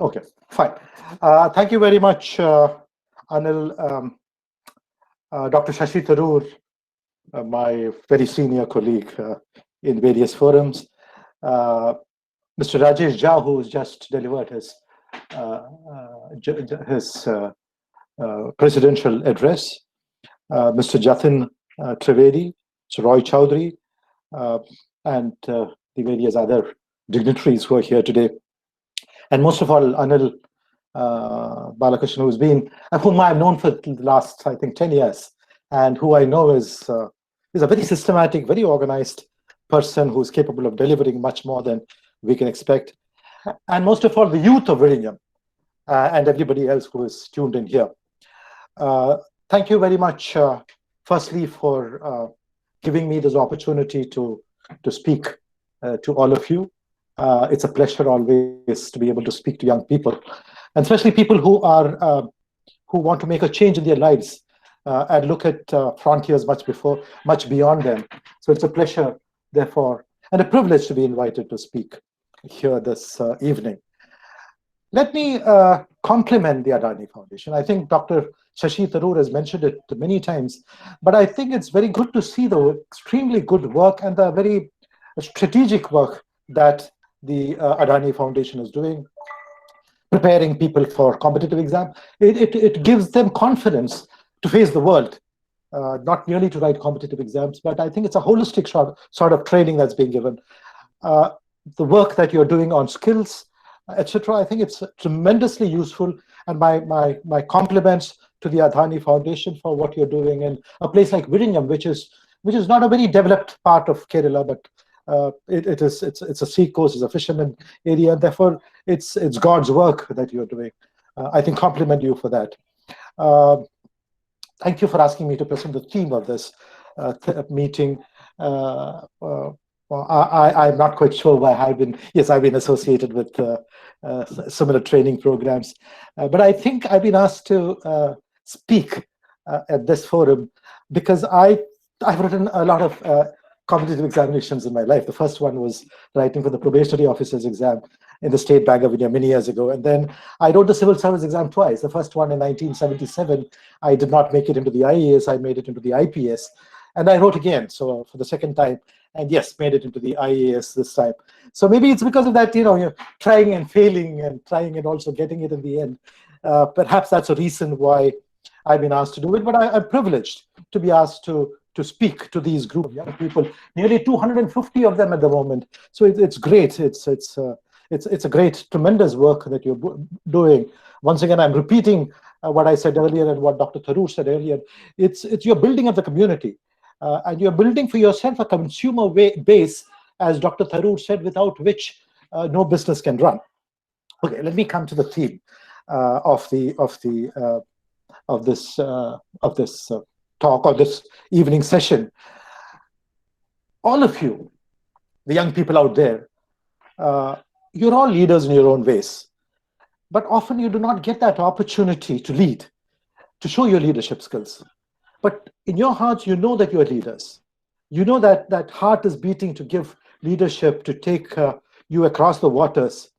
Okay, fine. Thank you very much, Anil. Dr. Shashi Tharoor, my very senior colleague in various forums. Uh, Mr. Rajesh Jha, who's just delivered his presidential address. Mr. Jatin Trivedi, Mr. Roy Chowdhury, and the various other dignitaries who are here today. And most of all, Anil Balakrishna, whom I've known for the last, I think, 10 years, and who I know is a very systematic, very organized person who's capable of delivering much more than we can expect. And most of all, the youth of vizhinjam and everybody else who is tuned in here. Thank you very much, firstly, for giving me this opportunity to speak to all of you. It's a pleasure always to be able to speak to young people, and especially people who want to make a change in their lives and look at frontiers much beyond them. So it's a pleasure, therefore, and a privilege to be invited to speak here this evening. Let me compliment the Adani Foundation. I think Dr. Shashi Tharoor has mentioned it many times, but I think it's very good to see the extremely good work and the very strategic work that the Adani Foundation is doing, preparing people for competitive exam. It gives them confidence to face the world, not merely to write competitive exams, but I think it's a holistic sort of training that's being given. The work that you're doing on skills, etc. I think it's tremendously useful, and my compliments to the Adani Foundation for what you're doing in a place like vizhinjam, which is not a very developed part of Kerala, but it's a sea coast, it's a fisherman area, and therefore it's God's work that you're doing. I think compliment you for that. Thank you for asking me to present the theme of this meeting. Well, I'm not quite sure why I've been associated with similar training programs, but I think I've been asked to speak at this forum because I've written a lot of competitive examinations in my life. The first one was writing for the probationary officer's exam in the State Bank of India many years ago. And then I wrote the civil service exam twice. The first one in 1977, I did not make it into the IAS, I made it into the IPS. And I wrote again, so for the second time, and yes, made it into the IAS this time. So maybe it's because of that, you're trying and failing and trying and also getting it in the end. Perhaps that's a reason why I've been asked to do it, but I'm privileged to be asked to speak to these group of young people, nearly 250 of them at the moment. So it's great. It's a great, tremendous work that you're doing. Once again, I'm repeating what I said earlier and what Dr. Tharoor said earlier. It's you're building up the community, and you're building for yourself a consumer base, as Dr. Tharoor said, without which no business can run. Okay, let me come to the theme of this talk or this evening session. All of you, the young people out there, you're all leaders in your own ways, but often you do not get that opportunity to lead, to show your leadership skills. But in your hearts, you know that you're leaders. You know that heart is beating to give leadership, to take you across the waters,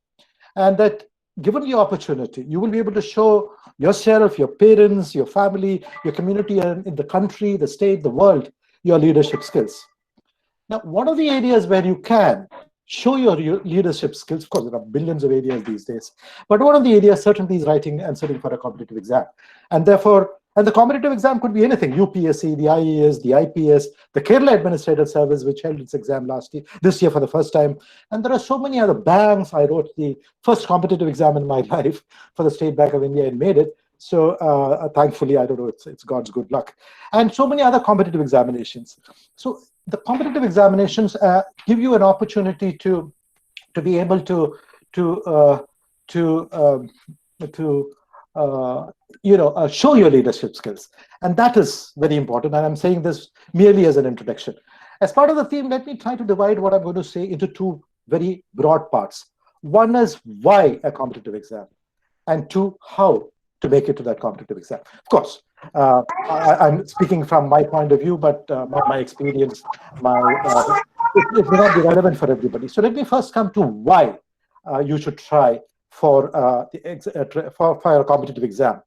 and that given the opportunity, you will be able to show yourself, your parents, your family, your community, and in the country, the state, the world, your leadership skills. Now, one of the areas where you can show your leadership skills, of course, there are billions of areas these days, but one of the areas certainly is writing and sitting for a competitive exam. And therefore, and the competitive exam could be anything: UPSC, the IAS, the IPS, the Kerala Administrative Service, which held its exam this year for the first time. And there are so many other banks. I wrote the first competitive exam in my life for the State Bank of India and made it. So thankfully, I don't know, it's God's good luck. And so many other competitive examinations. So the competitive examinations give you an opportunity to be able to show your leadership skills. And that is very important. And I'm saying this merely as an introduction. As part of the theme, let me try to divide what I'm going to say into two very broad parts. One is why a competitive exam, and two, how to make it to that competitive exam. Of course, I'm speaking from my point of view, but my experience, it may not be relevant for everybody. So let me first come to why you should try for for a competitive exam.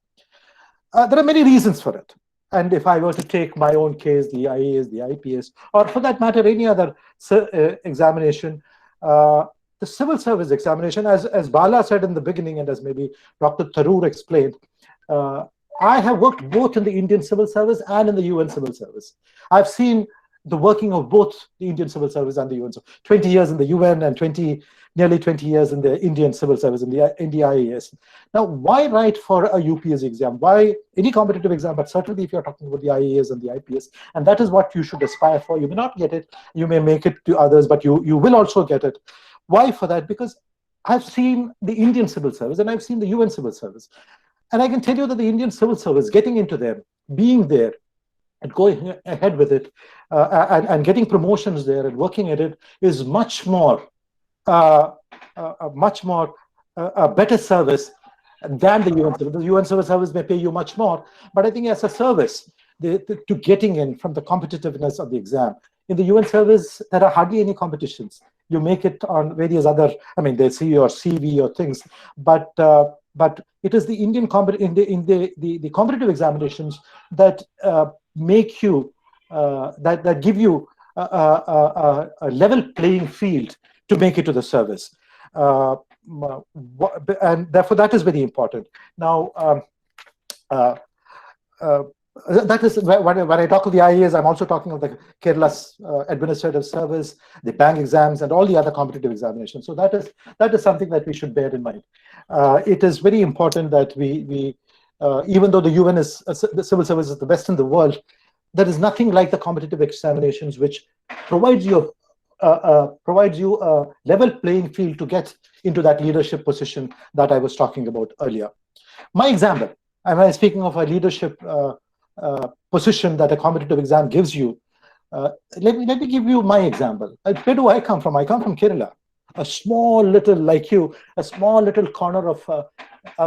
There are many reasons for it. And if I were to take my own case, the IAS, the IPS, or for that matter, any other examination, the civil service examination, as Bala said in the beginning, and as maybe Dr. Tharoor explained, I have worked both in the Indian civil service and in the UN civil service. I've seen the working of both the Indian civil service and the UN. So 20 years in the UN and nearly 20 years in the Indian civil service, in the IAS. Now, why write for a UPSC exam? Why any competitive exam? But certainly if you're talking about the IAS and the IPS, and that is what you should aspire for. You may not get it, you may make it to others, but you will also get it. Why for that? Because I've seen the Indian civil service and I've seen the UN civil service. And I can tell you that the Indian civil service, getting into them, being there, and going ahead with it, and getting promotions there and working at it is much more, a better service than the UN service. The UN civil service may pay you much more, but I think as a service to getting in from the competitiveness of the exam. In the UN service, there are hardly any competitions. You make it on various other, I mean, they see your CV or things, but it is the Indian the competitive examinations that make you that give you a level playing field to make it to the service, and therefore that is very important. Now, that is when I talk of the IAS, I'm also talking of the Kerala's administrative service, the bank exams, and all the other competitive examinations. So that is something that we should bear in mind. It is very important that we even though the UN is the civil service is the best in the world, there is nothing like the competitive examinations, which provides you a level playing field to get into that leadership position that I was talking about earlier. My example, and when I'm speaking of a leadership position that a competitive exam gives you, let me give you my example. Where do I come from? I come from Kerala, a small little, like you, a small little corner of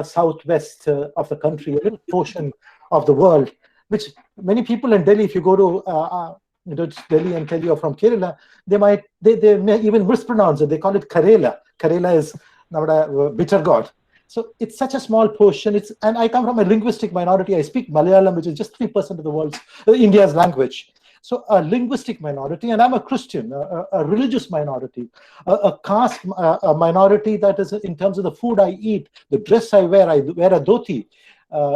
southwest of the country, a little portion of the world, which many people in Delhi, if you go to Delhi and tell you're from Kerala, they may even mispronounce it. They call it Karela. Karela is bitter god. So it's such a small portion. And I come from a linguistic minority. I speak Malayalam, which is just 3% of the world's India's language. So a linguistic minority, and I'm a Christian, a religious minority, a caste minority that is in terms of the food I eat, the dress I wear a dhoti.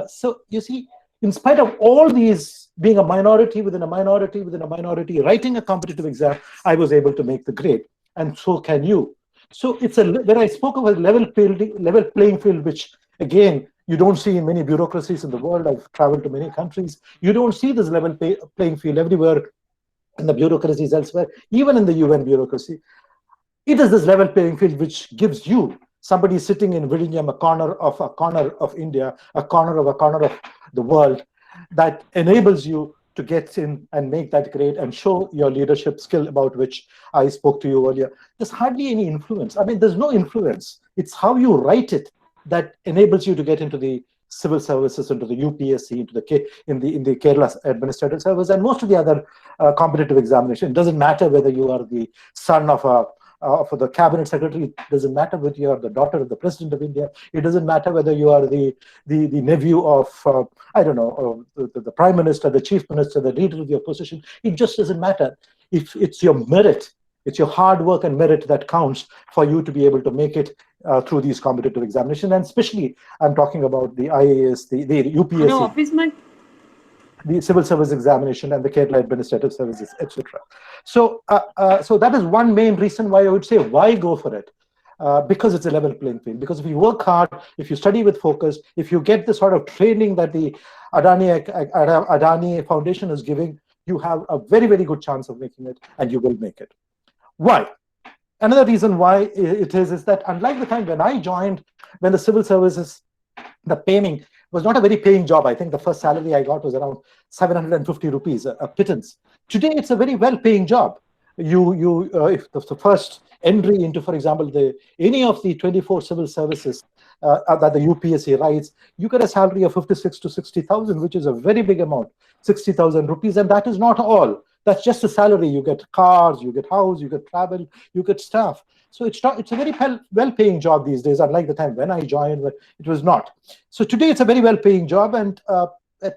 So you see, in spite of all these, being a minority within a minority within a minority, writing a competitive exam, I was able to make the grade, and so can you. So it's when I spoke of a level playing field, which again you don't see in many bureaucracies in the world. I've traveled to many countries. You don't see this level playing field everywhere in the bureaucracies elsewhere, even in the UN bureaucracy. It is this level playing field which gives you somebody sitting in vizhinjam, a corner of India, a corner of the world, that enables you to get in and make that grade and show your leadership skill, about which I spoke to you earlier. There's hardly any influence. I mean, there's no influence. It's how you write it that enables you to get into the civil services, into the UPSC, into the Kerala administrative service, and most of the other competitive examination. It doesn't matter whether you are the son of the cabinet secretary. It doesn't matter whether you are the daughter of the president of India. It doesn't matter whether you are the nephew of I don't know, the prime minister, the chief minister, the leader of your position. It just doesn't matter. If it's your merit, it's your hard work and merit that counts for you to be able to make it through these competitive examinations. And especially, I'm talking about the IAS, the UPSC, the civil service examination, and the Kerala administrative services, etc. So that is one main reason why I would say, why go for it? Because it's a level playing field. Because if you work hard, if you study with focus, if you get the sort of training that the Adani Foundation is giving, you have a very, very good chance of making it, and you will make it. Why? Another reason why it is that unlike the time when I joined, when the civil services, the paying was not a very paying job. I think the first salary I got was around 750 rupees, a pittance. Today, it's a very well-paying job. If the first entry into, for example, any of the 24 civil services that the UPSC writes, you get a salary of 56 to 60,000, which is a very big amount, 60,000 rupees, and that is not all. That's just the salary. You get cars, you get house, you get travel, you get staff. So it's a very well-paying job these days, unlike the time when I joined, when it was not. So today it's a very well-paying job, and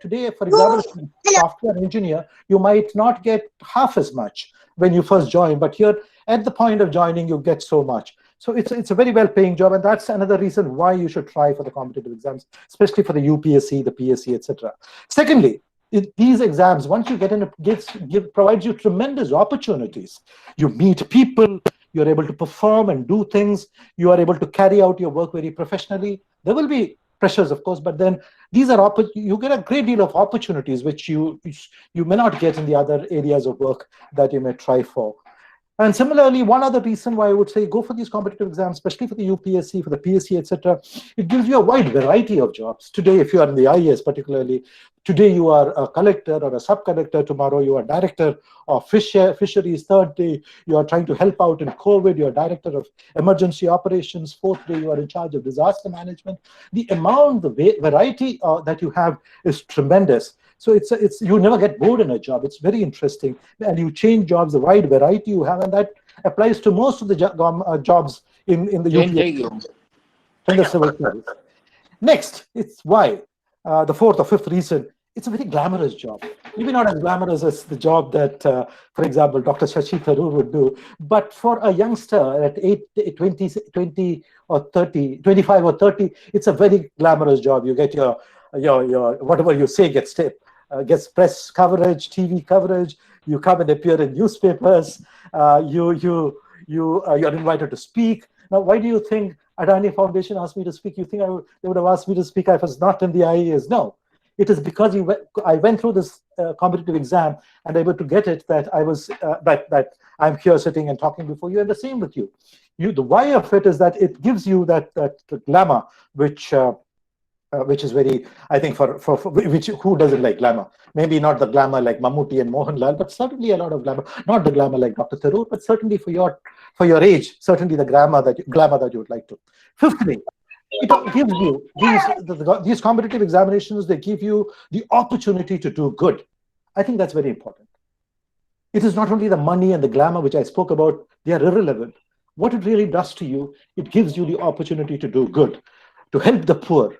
today, for example, if you're a software engineer, you might not get half as much when you first join, but here at the point of joining, you get so much. So it's a very well-paying job, and that's another reason why you should try for the competitive exams, especially for the UPSC, the PSC, etc. Secondly, these exams, once you get in, provides you tremendous opportunities. You meet people, you're able to perform and do things, you are able to carry out your work very professionally. There will be pressures, of course, but then these are you get a great deal of opportunities which you may not get in the other areas of work that you may try for. And similarly, one other reason why I would say go for these competitive exams, especially for the UPSC, for the PSC, etc., it gives you a wide variety of jobs. Today, if you are in the IAS particularly, today you are a collector or a sub-collector, tomorrow you are director of fisheries, third day you are trying to help out in COVID, you are director of emergency operations, fourth day you are in charge of disaster management. The amount, the variety that you have is tremendous. So it's you never get bored in a job. It's very interesting, and you change jobs, the wide variety you have, and that applies to most of the jobs in the UPSC, in the civil service. Next, it's why the fourth or fifth reason. It's a very glamorous job. Maybe not as glamorous as the job that, for example, Dr. Shashi Tharoor would do, but for a youngster at 20 or 30, 25 or 30, it's a very glamorous job. You get your whatever you say gets press coverage, TV coverage. You come and appear in newspapers. You're invited to speak. Now, why do you think Adani Foundation asked me to speak? You think they would have asked me to speak? I was not in the IAS. No, it is because I went through this competitive exam and able to get it that I was that I'm here sitting and talking before you. And the same with you. The why of it is that it gives you that glamour, which is very, I think, for which, who doesn't like glamour? Maybe not the glamour like Mammootty and Mohanlal, but certainly a lot of glamour. Not the glamour like Dr. Tharoor, but certainly for your age, certainly the glamour that you would like to. Fifthly, it gives you these competitive examinations. They give you the opportunity to do good. I think that's very important. It is not only the money and the glamour which I spoke about; they are irrelevant. What it really does to you, it gives you the opportunity to do good, to help the poor,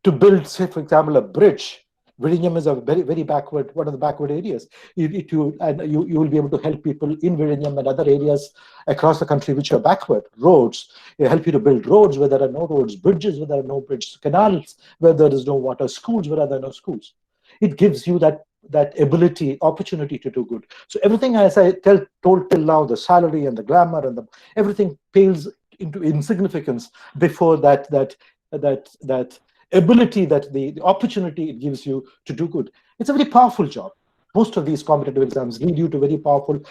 to build, say, for example, a bridge. Vizhinjam is a very, very backward, one of the backward areas. You will be able to help people in Vizhinjam and other areas across the country which are backward. Roads, it help you to build roads where there are no roads, bridges where there are no bridges, canals where there is no water, schools where there are no schools. It gives you that opportunity to do good. So everything, as I told till now, the salary and the glamour and everything pales into insignificance before that ability, that the opportunity it gives you to do good. It's a very powerful job. Most of these competitive exams lead you to very powerful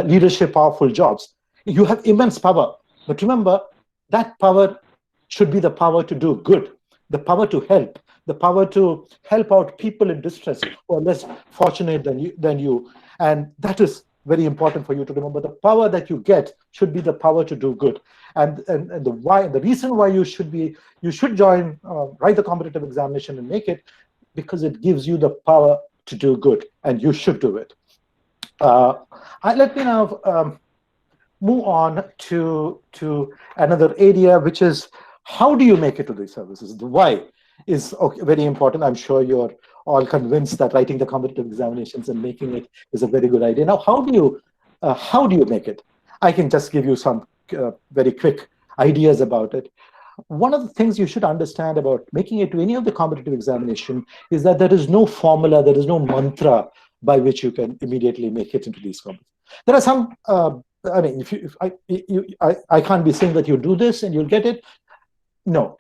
leadership, powerful jobs. You have immense power, but remember, that power should be the power to do good, the power to help, the power to help out people in distress who are less fortunate than you. And that is very important for you to remember. The power that you get should be the power to do good. And the reason why you should join, write the competitive examination and make it, because it gives you the power to do good, and you should do it. Let me now move on to another area, which is how do you make it to these services? The why is very important. I'm sure you're all convinced that writing the competitive examinations and making it is a very good idea. Now, how do you make it? I can just give you some very quick ideas about it. One of the things you should understand about making it to any of the competitive examination is that there is no formula, there is no mantra by which you can immediately make it into these competitions. There are some, I mean, I can't be saying that you do this and you'll get it. No,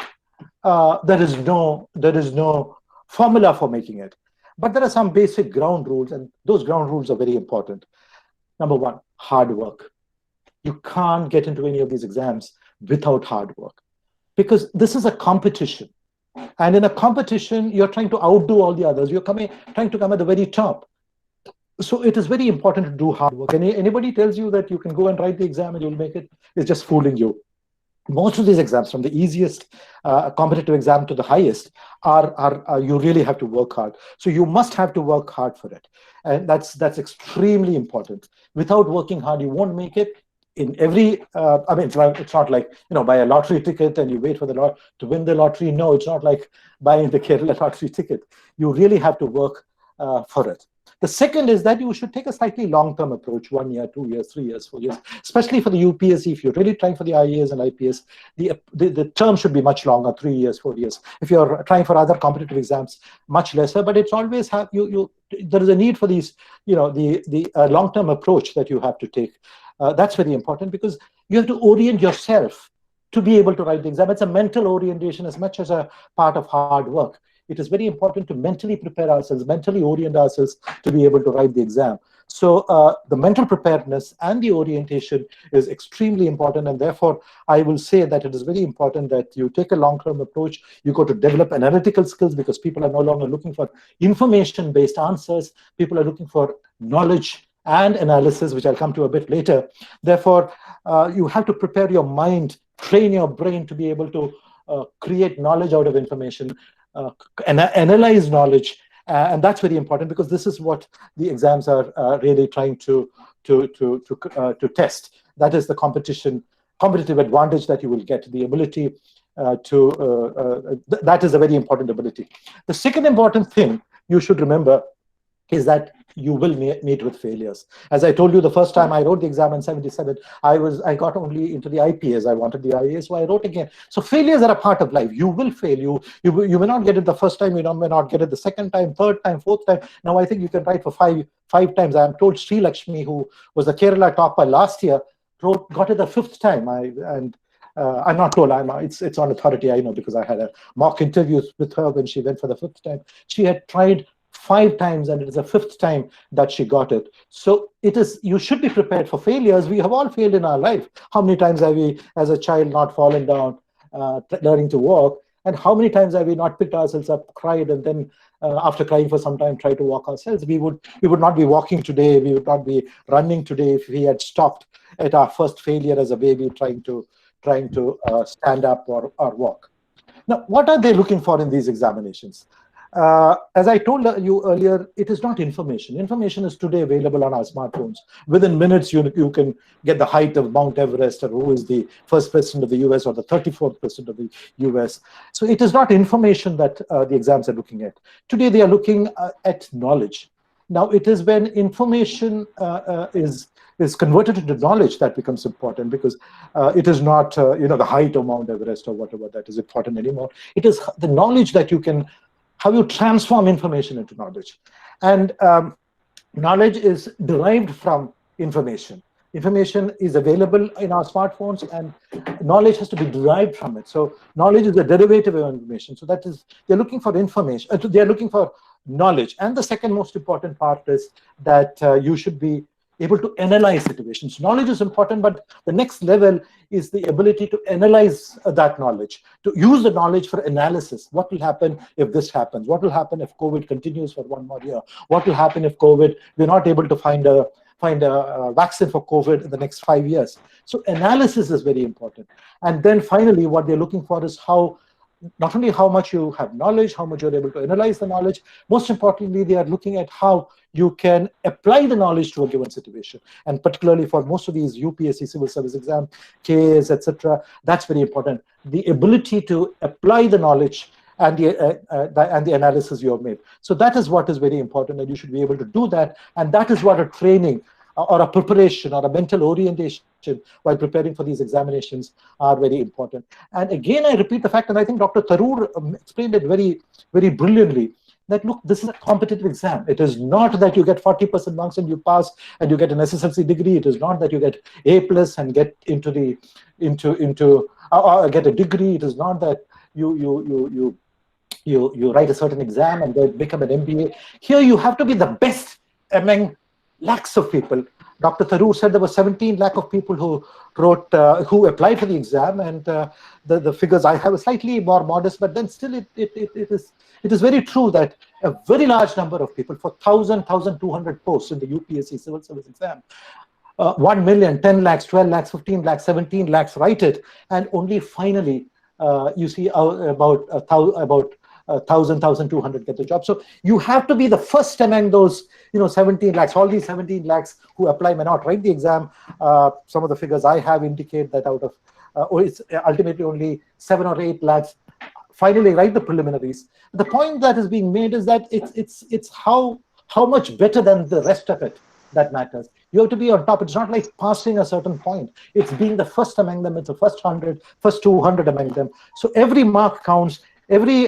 there is no formula for making it. But there are some basic ground rules, and those ground rules are very important. Number one, hard work. You can't get into any of these exams without hard work, because this is a competition. And in a competition, you're trying to outdo all the others. You're trying to come at the very top. So it is very important to do hard work. Anybody tells you that you can go and write the exam and you'll make it, is just fooling you. most of these exams, from the easiest competitive exam to the highest, are you really have to work hard. So you must have to work hard for it, and that's extremely important. Without working hard, you won't make it. In every, I mean, it's not like, buy a lottery ticket and you wait for the lot to win the lottery. No, it's not like buying the Kerala lottery ticket. You really have to work for it. The second is that you should take a slightly long-term approach, 1 year, 2 years, 3 years, 4 years, especially for the UPSC. If you're really trying for the IAS and IPS, the term should be much longer, 3 years, 4 years. If you're trying for other competitive exams, much lesser, but it's always there is a need for these, the long-term approach that you have to take. That's very important, because you have to orient yourself to be able to write the exam. It's a mental orientation as much as a part of hard work. It is very important to mentally prepare ourselves, mentally orient ourselves to be able to write the exam. So the mental preparedness and the orientation is extremely important, and therefore I will say that it is very important that you take a long-term approach. You go to develop analytical skills, because people are no longer looking for information-based answers. People are looking for knowledge and analysis, which I'll come to a bit later. Therefore, you have to prepare your mind, train your brain to be able to create knowledge out of information, analyze knowledge, and that's very important, because this is what the exams are really trying to test. That is the competitive advantage that you will get, the ability that is a very important ability. The second important thing you should remember is that you will meet with failures. As I told you, the first time I wrote the exam in 77, I got only into the IPS. I wanted the IAS, so I wrote again. So failures are a part of life. You will fail. You may not get it the first time. You may not get it the second time, third time, fourth time. Now I think you can write for five times. I am told Sri Lakshmi, who was the Kerala topper last year, got it the fifth time. I'm not told. It's on authority. I know, because I had a mock interview with her when she went for the fifth time. She had tried 5 times, and it is the fifth time that she got it. So you should be prepared for failures. We have all failed in our life. How many times have we, as a child, not fallen down, learning to walk? And how many times have we not picked ourselves up, cried, and then after crying for some time, try to walk ourselves? We would not be walking today. We would not be running today if we had stopped at our first failure as a baby, trying to stand up or walk. Now, what are they looking for in these examinations? As I told you earlier, it is not information. Information is today available on our smartphones. Within minutes, you can get the height of Mount Everest, or who is the first president of the US, or the 34th president of the US. So it is not information that the exams are looking at. Today, they are looking at knowledge. Now, it is when information is converted into knowledge that becomes important, because it is not the height of Mount Everest or whatever that is important anymore. It is the knowledge that how you transform information into knowledge. And knowledge is derived from information. Information is available in our smartphones, and knowledge has to be derived from it. So knowledge is a derivative of information. So that is, they're looking for information. They're looking for knowledge. And the second most important part is that you should be able to analyze situations. Knowledge is important, but the next level is the ability to analyze that knowledge, to use the knowledge for analysis. What will happen if this happens? What will happen if COVID continues for 1 more year? What will happen if we're not able to find a vaccine for COVID in the next 5 years? So analysis is very important. And then finally, what they're looking for is not only how much you have knowledge, how much you're able to analyze the knowledge. Most importantly, they are looking at how you can apply the knowledge to a given situation. And particularly for most of these UPSC civil service exam, KAs, etc., that's very important. The ability to apply the knowledge and the analysis you have made. So that is what is very important, and you should be able to do that. And that is what a training or a preparation or a mental orientation while preparing for these examinations are very important. And again, I repeat the fact, and I think Dr. Tharoor explained it very, very brilliantly, that look, this is a competitive exam. It is not that you get 40% marks and you pass and you get an SSLC degree. It is not that you get A+ and get get a degree. It is not that you write a certain exam and then become an MBA. Here you have to be the best among lakhs of people. Dr. Tharoor said there were 17 lakh of people who applied for the exam, and the figures I have are slightly more modest, but then still it is very true that a very large number of people, for 1,200 posts in the UPSC civil service exam, 1 million, 10 lakhs, 12 lakhs, 15 lakhs, 17 lakhs write it, and only finally you see about 1,200 get the job. So you have to be the first among those, 17 lakhs. All these 17 lakhs who apply may not write the exam. Some of the figures I have indicate that out of, it's ultimately only 7 or 8 lakhs finally write the preliminaries. The point that is being made is that it's how much better than the rest of it that matters. You have to be on top. It's not like passing a certain point. It's being the first among them. It's the first 100, first 200 among them. So every mark counts, every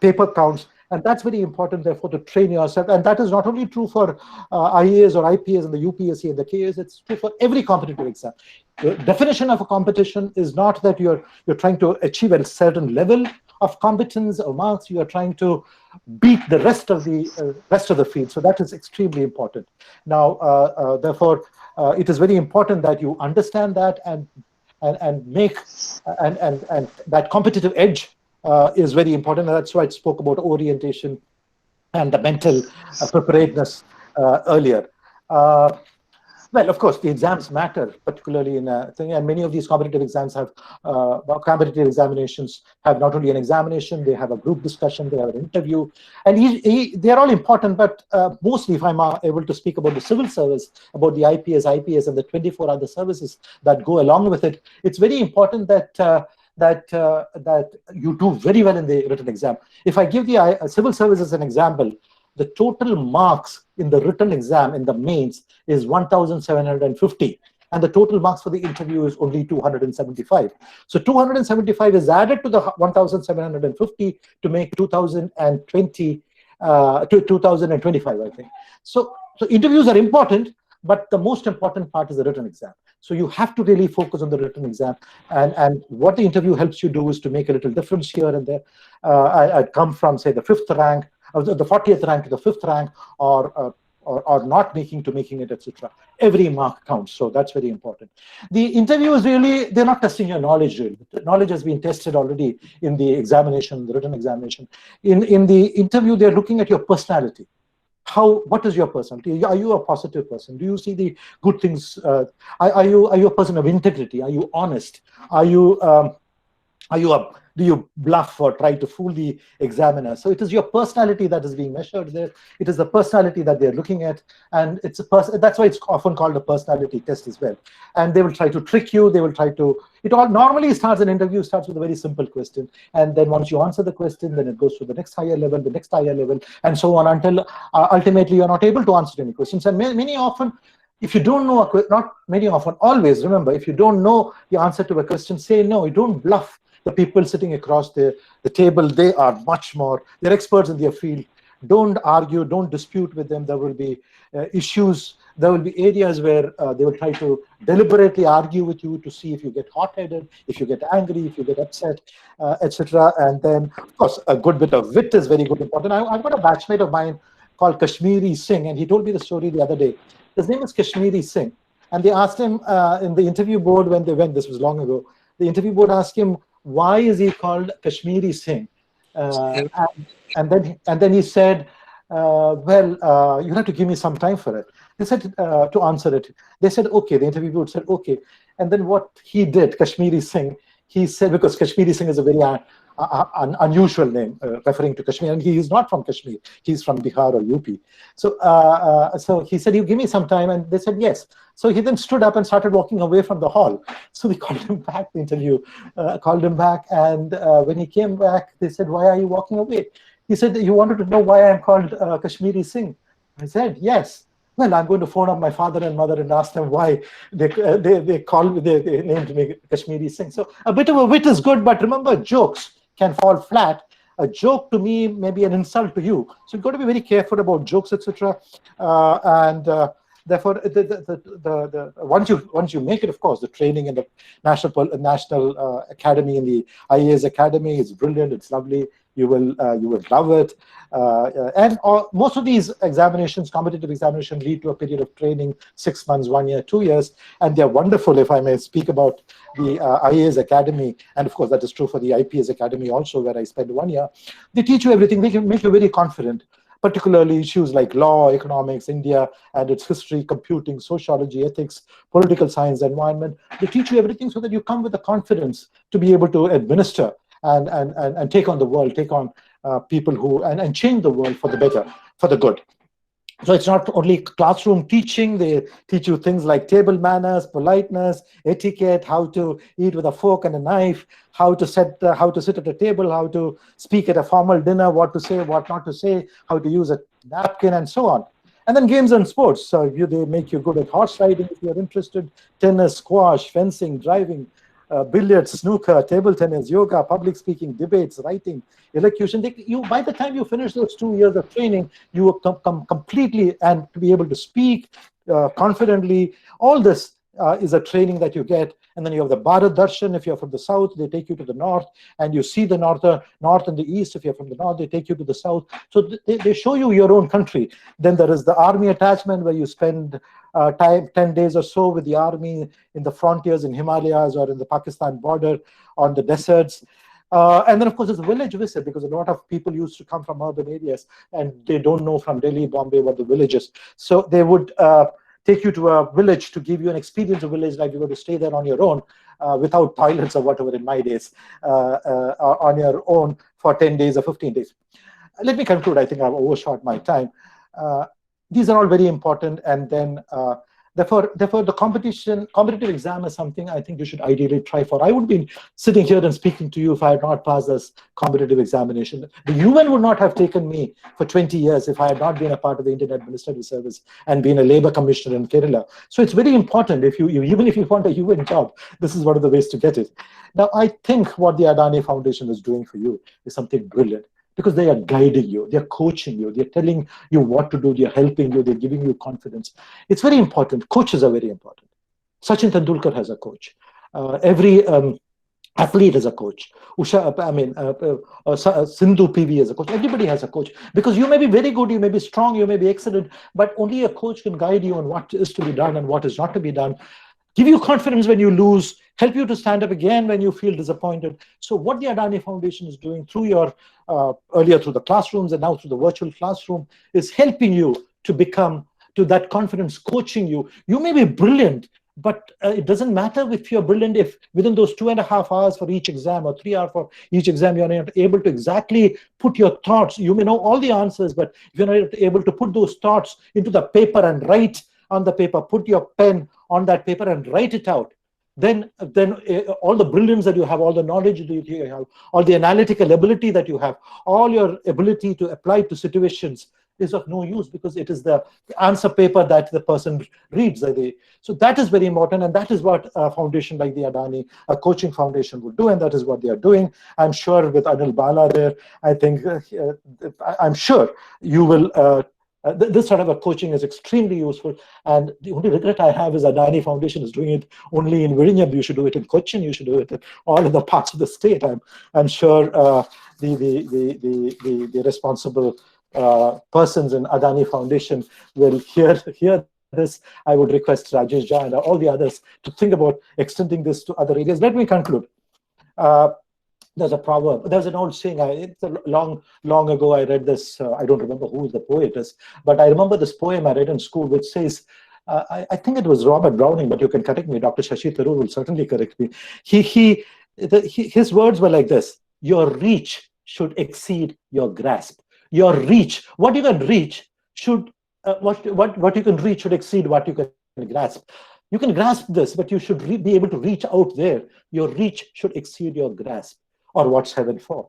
paper counts, and that's very important, therefore, to train yourself. And that is not only true for IAS or IPS and the UPSC and the KS, it's true for every competitive exam. The definition of a competition is not that you're trying to achieve a certain level of competence or marks. You are trying to beat the rest of the field. So that is extremely important. Now, therefore, it is very important that you understand that and make and that competitive edge is very important. And that's why I spoke about orientation and the mental preparedness earlier. Well, of course, the exams matter, particularly in a thing, and many of these competitive exams have, competitive examinations have not only an examination, they have a group discussion, they have an interview, and they're all important, but mostly, if I'm able to speak about the civil service, about the IPS, and the 24 other services that go along with it, it's very important that that you do very well in the written exam. If I give the civil service as an example, the total marks in the written exam in the mains is 1,750, and the total marks for the interview is only 275. So 275 is added to the 1,750 to make 2020 to 2025, I think. So interviews are important, but the most important part is the written exam. So you have to really focus on the written exam, and what the interview helps you do is to make a little difference here and there. I'd come from, say, the 5th rank, the 40th rank to the 5th rank, or not making to making it, etc. Every mark counts, so that's very important. The interview is really, they're not testing your knowledge, really. The knowledge has been tested already in the examination, the written examination. In the interview, they're looking at your personality. What is your personality? Are you a positive person? Do you see the good things? Are you a person of integrity? Are you honest? Do you bluff or try to fool the examiner? So it is your personality that is being measured there. It is the personality that they're looking at, and that's why it's often called a personality test as well. And they will try to trick you. They will try to. It all normally starts, an interview starts with a very simple question, and then once you answer the question, then it goes to the next higher level, and so on until ultimately you're not able to answer any questions. And many often, if you don't know not many often, always remember, if you don't know the answer to a question, say no. You don't bluff. The people sitting across the table, they are much more, they're experts in their field. Don't argue, don't dispute with them. There will be issues, there will be areas where they will try to deliberately argue with you to see if you get hot-headed, if you get angry, if you get upset, etc. And then, of course, a good bit of wit is very good important. I've got a batchmate of mine called Kashmiri Singh, and he told me the story the other day. His name is Kashmiri Singh, and they asked him in the interview board when they went, this was long ago, the interview board asked him, why is he called Kashmiri Singh? And then he said, well, you have to give me some time for it. They said to answer it. They said, okay. The interview board said, okay. And then what he did, Kashmiri Singh, he said, because Kashmiri Singh is a very unusual name, referring to Kashmir, and he is not from Kashmir. He's from Bihar or UP. So he said, you give me some time, and they said yes. So he then stood up and started walking away from the hall. So we called him back, the interview called him back, and when he came back, they said, why are you walking away? He said, you wanted to know why I'm called Kashmiri Singh? I said, yes. Well, I'm going to phone up my father and mother and ask them why they named me Kashmiri Singh. So a bit of a wit is good, but remember, jokes can fall flat. A joke to me may be an insult to you. So you've got to be very careful about jokes, etc. Therefore, once you make it, of course, the training in the National Academy, in the IAS Academy, is brilliant. It's lovely. You will love it. And most of these examinations, competitive examinations, lead to a period of training, 6 months, 1 year, 2 years, and they're wonderful. If I may speak about the IAS Academy, and of course that is true for the IPS Academy also, where I spent 1 year. They teach you everything. They can make you very confident. particularly issues like law, economics, India and its history, computing, sociology, ethics, political science, environment. They teach you everything so that you come with the confidence to be able to administer and take on the world, take on people who, and change the world for the better, for the good. So it's not only classroom teaching, they teach you things like table manners, politeness, etiquette, how to eat with a fork and a knife, how to sit at a table, how to speak at a formal dinner, what to say, what not to say, how to use a napkin, and so on. And then games and sports. So they make you good at horse riding if you're interested, tennis, squash, fencing, driving, billiards, snooker, table tennis, yoga, public speaking, debates, writing, elocution. By the time you finish those 2 years of training, you will come completely, and to be able to speak confidently. All this is a training that you get. And then you have the Bharat Darshan. If you're from the south, they take you to the north, and you see the north and the east. If you're from the north, they take you to the south. So they show you your own country. Then there is the army attachment, where you spend 10 days or so with the army in the frontiers, in Himalayas or in the Pakistan border, on the deserts. And then, of course, there's a village visit, because a lot of people used to come from urban areas and they don't know from Delhi, Bombay, what the village is. So they would take you to a village to give you an experience of village, like you were to stay there on your own, without toilets or whatever in my days, on your own for 10 days or 15 days. Let me conclude. I think I've overshot my time. These are all very important. And then therefore the competitive exam is something I think you should ideally try for. I would be sitting here and speaking to you if I had not passed this competitive examination. The UN would not have taken me for 20 years if I had not been a part of the Indian Administrative Service and been a labor commissioner in Kerala. So it's very important, even if you want a UN job, this is one of the ways to get it. Now, I think what the Adani Foundation is doing for you is something brilliant, because they are guiding you, they're coaching you, they're telling you what to do, they're helping you, they're giving you confidence. It's very important. Coaches are very important. Sachin Tendulkar has a coach. Every athlete has a coach. Sindhu PV has a coach. Everybody has a coach, because you may be very good, you may be strong, you may be excellent, but only a coach can guide you on what is to be done and what is not to be done. Give you confidence when you lose, help you to stand up again when you feel disappointed. So what the Adani Foundation is doing through your, earlier through the classrooms and now through the virtual classroom, is helping you to become to that confidence, coaching you. You may be brilliant, but it doesn't matter if you're brilliant if within those 2.5 hours for each exam or 3 hours for each exam, you're not able to exactly put your thoughts. You may know all the answers, but if you're not able to put those thoughts into the paper and write on the paper, put your pen on that paper and write it out, then all the brilliance that you have, all the knowledge that you have, all the analytical ability that you have, all your ability to apply to situations is of no use, because it is the answer paper that the person reads. So that is very important, and that is what a foundation like the Adani, a coaching foundation, would do, and that is what they are doing. I'm sure with Anil Bala there, I think, I'm sure you will this sort of a coaching is extremely useful. And the only regret I have is Adani Foundation is doing it only in Vizhinjam. You should do it in Cochin. You should do it in all of the parts of the state. I'm sure the responsible persons in Adani Foundation will hear this. I would request Rajesh Jha and all the others to think about extending this to other areas. Let me conclude. There's a proverb, there's an old saying, it's a long ago I read this, I don't remember who the poet is, but I remember this poem I read in school, which says, I think it was Robert Browning, but you can correct me, Dr. Shashi Tharoor will certainly correct me. His words were like this: your reach should exceed your grasp. Your reach, what you can reach should, what you can reach should exceed what you can grasp. You can grasp this, but you should be able to reach out there. Your reach should exceed your grasp. Or what's heaven for?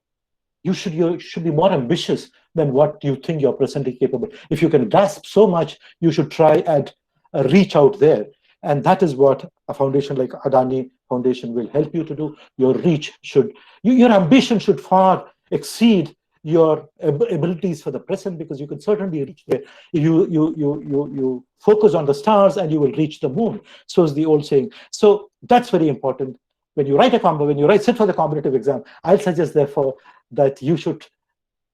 You should be more ambitious than what you think you're presently capable. If you can grasp so much, you should try and reach out there. And that is what a foundation like Adani Foundation will help you to do. Your reach should, your ambition should far exceed your abilities for the present, because you can certainly reach there. You focus on the stars and you will reach the moon. So is the old saying. So that's very important. When you sit for the competitive exam, I'll suggest, therefore, that you should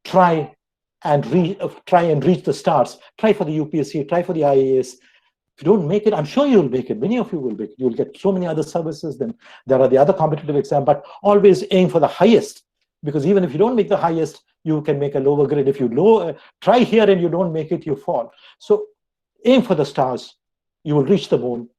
try and reach the stars. Try for the UPSC, try for the IAS. If you don't make it, I'm sure you'll make it. Many of you will make it. You'll get so many other services. Then there are the other competitive exams, but always aim for the highest. because even if you don't make the highest, you can make a lower grade. If you try here and you don't make it, you fall. So aim for the stars. You will reach the moon.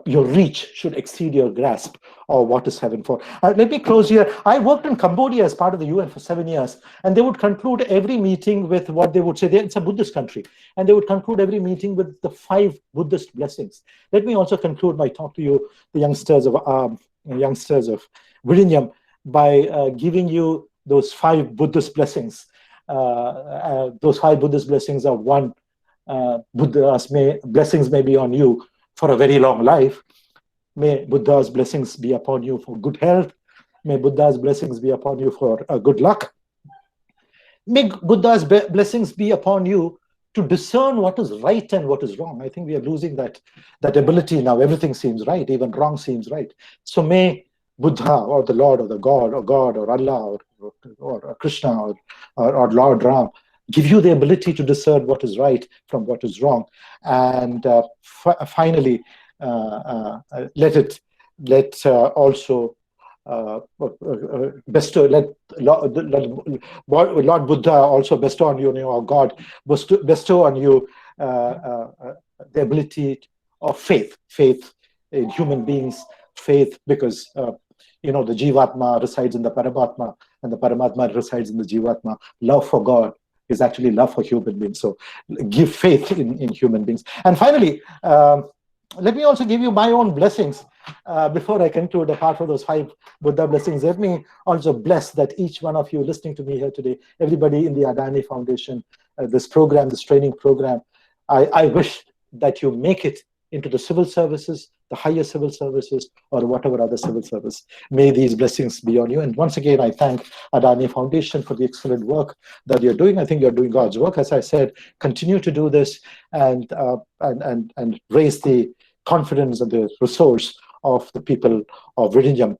Your reach should exceed your grasp of what is heaven for. Let me close here. I worked in Cambodia as part of the UN for 7 years, and they would conclude every meeting with what they would say. It's a Buddhist country, and they would conclude every meeting with the 5 Buddhist blessings. Let me also conclude my talk to you, the youngsters of vizhinjam, by giving you those 5 Buddhist blessings. Those 5 Buddhist blessings are: 1, Buddha's blessings may be on you for a very long life. May Buddha's blessings be upon you for good health. May Buddha's blessings be upon you for good luck. May Buddha's blessings be upon you to discern what is right and what is wrong. I think we are losing that ability now. Everything seems right, even wrong seems right. So may Buddha, or the Lord, or the God, or Allah, or Krishna, or Lord Ram, give you the ability to discern what is right from what is wrong. And finally, let also bestow, let Lord Buddha also bestow on you, or God bestow on you the ability of faith in human beings, faith, because the Jivatma resides in the Paramatma, and the Paramatma resides in the Jivatma. Love for God is actually love for human beings. So give faith in human beings. And finally, let me also give you my own blessings before I conclude. Apart from those 5 Buddha blessings, let me also bless that each one of you listening to me here today, everybody in the Adani Foundation, this program, this training program, I wish that you make it into the civil services, the higher civil services, or whatever other civil service. May these blessings be on you. And once again, I thank Adani Foundation for the excellent work that you're doing. I think you're doing God's work. As I said, continue to do this and raise the confidence and the resource of the people of vizhinjam